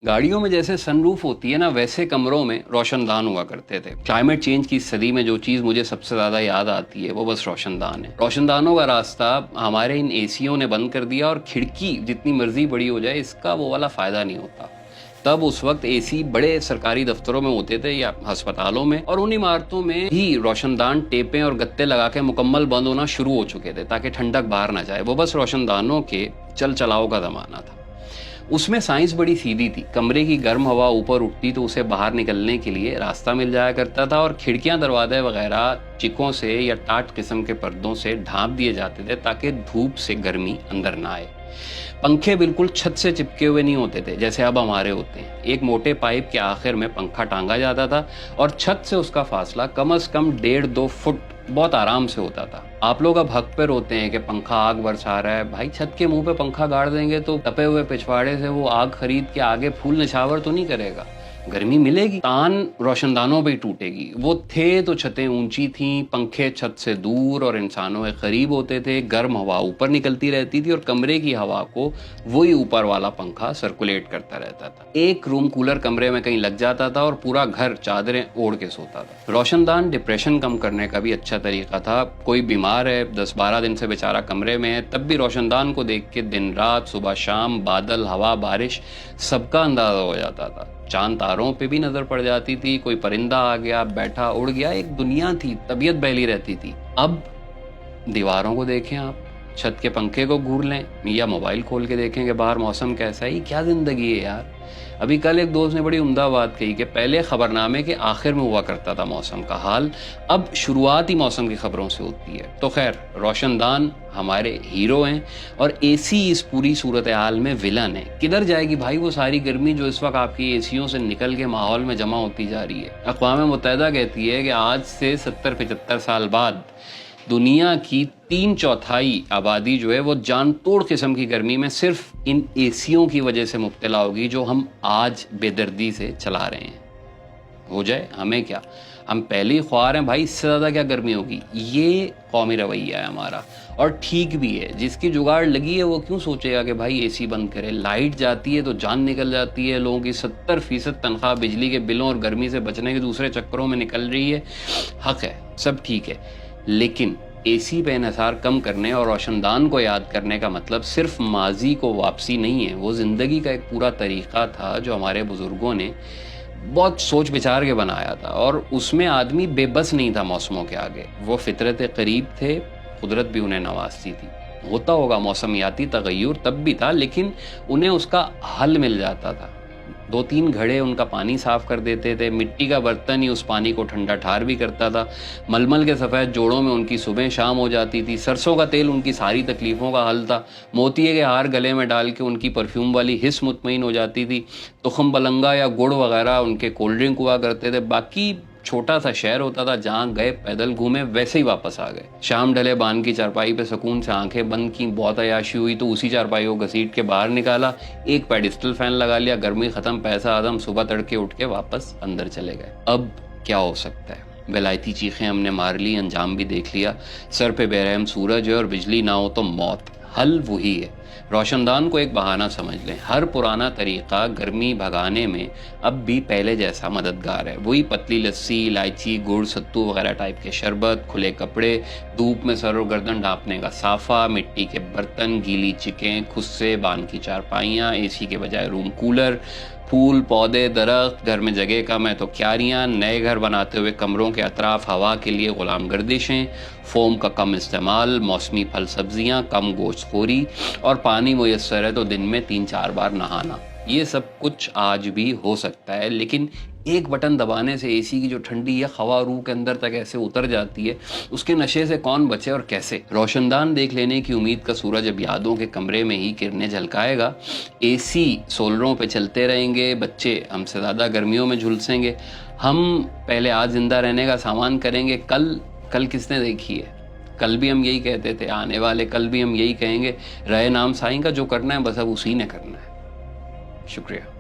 गाड़ियों में जैसे सनरूफ होती है ना, वैसे कमरों में रोशनदान हुआ करते थे। क्लाइमेट चेंज की इस सदी में जो चीज़ मुझे सबसे ज़्यादा याद आती है वो बस रोशनदान है। रोशनदानों का रास्ता हमारे इन एसीओं ने बंद कर दिया, और खिड़की जितनी मर्जी बड़ी हो जाए इसका वो वाला फ़ायदा नहीं होता। तब उस वक्त एसी बड़े सरकारी दफ्तरों में होते थे या अस्पतालों में, और उन इमारतों में ही रोशनदान टेपें और गत्ते लगा के मुकम्मल बंद होना शुरू हो चुके थे ताकि ठंडक बाहर ना जाए। वो बस रोशनदानों के चल चलाओ का ज़माना था। उसमें साइंस बड़ी सीधी थी। कमरे की गर्म हवा ऊपर उठती तो उसे बाहर निकलने के लिए रास्ता मिल जाया करता था, और खिड़कियां दरवाजे वगैरह चिकों से या टाट किस्म के पर्दों से ढांप दिए जाते थे ताकि धूप से गर्मी अंदर ना आए। पंखे बिल्कुल छत से चिपके हुए नहीं होते थे जैसे अब हमारे होते हैं। एक मोटे पाइप के आखिर में पंखा टांगा जाता था, और छत से उसका फासला कम से कम 1.5-2 फुट बहुत आराम से होता था। आप लोग अब हक पे रोते हैं कि पंखा आग बरसा रहा है। भाई, छत के मुंह पे पंखा गाड़ देंगे तो तपे हुए पिछवाड़े से वो आग खरीद के आगे फूल निछावर तो नहीं करेगा, गर्मी मिलेगी। तान रोशनदानों पे टूटेगी। वो थे तो छतें ऊंची थीं, पंखे छत से दूर और इंसानों के करीब होते थे। गर्म हवा ऊपर निकलती रहती थी और कमरे की हवा को वही ऊपर वाला पंखा सर्कुलेट करता रहता था। एक रूम कूलर कमरे में कहीं लग जाता था और पूरा घर चादरें ओढ़ के सोता था। रोशनदान डिप्रेशन कम करने का भी अच्छा तरीका था। कोई बीमार है, 10-12 दिन से बेचारा कमरे में है, तब भी रोशनदान को देख के दिन रात, सुबह शाम, बादल, हवा, बारिश सबका अंदाजा हो जाता था। चांद तारों पे भी नजर पड़ जाती थी। कोई परिंदा आ गया, बैठा, उड़ गया, एक दुनिया थी, तबीयत बहली रहती थी। अब दीवारों को देखें आप, छत के पंखे को घूर लें या मोबाइल खोल के देखें कि बाहर मौसम कैसा है। ये क्या जिंदगी है यार। अभी कल एक दोस्त ने बड़ी उम्दा बात कही कि पहले खबरनामे के आखिर में हुआ करता था मौसम का हाल, अब शुरुआत ही मौसम की खबरों से होती है। तो खैर, रोशनदान हमारे हीरो हैं और एसी इस पूरी सूरत हाल में विलन है। किधर जाएगी भाई वो सारी गर्मी जो इस वक्त आपकी एसीओं से निकल के माहौल में जमा होती जा रही है। अक़वाम मुत्तहिदा कहती है कि आज से 70-75 साल बाद दुनिया की 3/4 आबादी जो है वो जान तोड़ किस्म की गर्मी में सिर्फ इन एसीओं की वजह से मुब्तला होगी जो हम आज बेदर्दी से चला रहे हैं। हो जाए, हमें क्या, हम पहले ही ख्वार हैं भाई, इससे ज़्यादा क्या गर्मी होगी। ये कौमी रवैया है हमारा, और ठीक भी है। जिसकी जुगाड़ लगी है वो क्यों सोचेगा कि भाई एसी बंद करे। लाइट जाती है तो जान निकल जाती है। लोगों की 70% तनख्वाह बिजली के बिलों और गर्मी से बचने के दूसरे चक्करों में निकल रही है। हक है, सब ठीक है, लेकिन एसी पे इन्हिसार कम करने और रोशनदान को याद करने का मतलब सिर्फ माजी को वापसी नहीं है। वो ज़िंदगी का एक पूरा तरीक़ा था जो हमारे बुज़ुर्गों ने बहुत सोच विचार के बनाया था, और उसमें आदमी बेबस नहीं था मौसमों के आगे। वो फितरत करीब थे, कुदरत भी उन्हें नवाजती थी। होता होगा मौसमियाती तगय्युर तब भी था, लेकिन उन्हें उसका हल मिल जाता था। 2-3 घड़े उनका पानी साफ कर देते थे। मिट्टी का बर्तन ही उस पानी को ठंडा ठार भी करता था। मलमल के सफ़ेद जोड़ों में उनकी सुबह शाम हो जाती थी। सरसों का तेल उनकी सारी तकलीफ़ों का हल था। मोतिये के हार गले में डाल के उनकी परफ्यूम वाली हिस्स मुतमईन हो जाती थी। तुखम बलंगा या गुड़ वगैरह उनके कोल्ड ड्रिंक हुआ करते थे। बाकी छोटा सा शहर होता था, जहाँ गए पैदल घूमे वैसे ही वापस आ गए। शाम ढले बान की चारपाई पे सुकून से आंखें बंद की, बहुत अयाशी हुई तो उसी चारपाई को घसीट के बाहर निकाला, एक पेडिस्टल फैन लगा लिया, गर्मी खत्म, पैसा आदम, सुबह तड़के उठ के वापस अंदर चले गए। अब क्या हो सकता है। विलायती चीखें हमने मार ली, अंजाम भी देख लिया। सर पे बेरहम सूरज है और बिजली ना हो तो मौत। हल वही है। रोशनदान को एक बहाना समझ लें। हर पुराना तरीक़ा गर्मी भगाने में अब भी पहले जैसा मददगार है। वही पतली लस्सी, इलायची, गुड़, सत्तू वगैरह टाइप के शरबत, खुले कपड़े, धूप में सर और गर्दन ढांपने का साफ़ा, मिट्टी के बर्तन, गीली चिकें, खुस्से, बान की चारपाइयाँ, एसी के बजाय रूम कूलर, फूल, पौधे, दरख्त, घर में जगह कम है तो क्यारियाँ, नए घर बनाते हुए कमरों के अतराफ हवा के लिए गुलाम गर्दिशें, फोम का कम इस्तेमाल, मौसमी फल सब्जियाँ, कम गोश्तखोरी, और पानी मुयस्सर है तो दिन में 3-4 बार नहाना। ये सब कुछ आज भी हो सकता है, लेकिन एक बटन दबाने से एसी की जो ठंडी है हवा रूह के अंदर तक ऐसे उतर जाती है, उसके नशे से कौन बचे और कैसे। रोशनदान देख लेने की उम्मीद का सूरज अब यादों के कमरे में ही किरणें झलकाएगा। एसी सोलरों पे चलते रहेंगे, बच्चे हमसे ज़्यादा गर्मियों में झुलसेंगे। हम पहले आज जिंदा रहने का सामान करेंगे, कल किसने देखी है। कल भी हम यही कहते थे, आने वाले कल भी हम यही कहेंगे। रहे नाम साईं का, जो करना है बस अब उसी ने करना है। शुक्रिया।